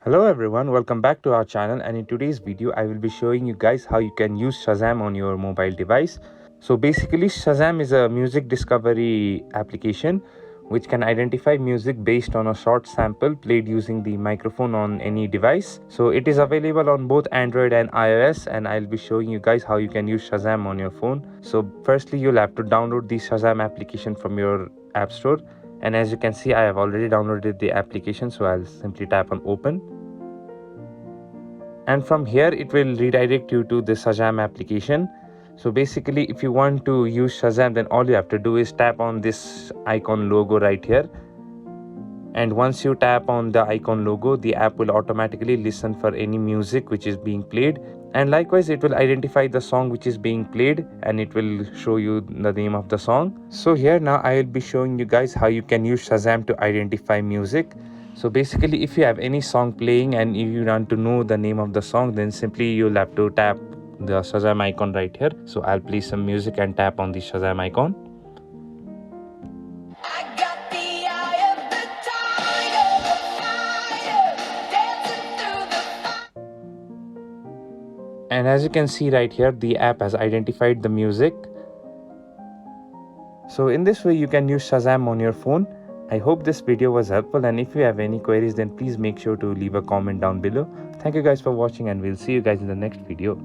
Hello everyone, welcome back to our channel, and in today's video I will be showing you guys how you can use Shazam on your mobile device. So basically Shazam is a music discovery application which can identify music based on a short sample played using the microphone on any device. So it is available on both Android and iOS, and I'll be showing you guys how you can use Shazam on your phone. So firstly you'll have to download the Shazam application from your app store, and as you can see I have already downloaded the application, so I'll simply tap on open. And from here it will redirect you to the Shazam application. So basically if you want to use Shazam, then all you have to do is tap on this icon logo right here, and once you tap on the icon logo, the app will automatically listen for any music which is being played, and likewise it will identify the song which is being played and it will show you the name of the song. So here now I will be showing you guys how you can use Shazam to identify music. So basically if you have any song playing and if you want to know the name of the song, then simply you'll have to tap the Shazam icon right here. So I'll play some music and tap on the Shazam icon. And as you can see right here, the app has identified the music. So in this way you can use Shazam on your phone. I hope this video was helpful, and if you have any queries then please make sure to leave a comment down below. Thank you guys for watching, and we'll see you guys in the next video.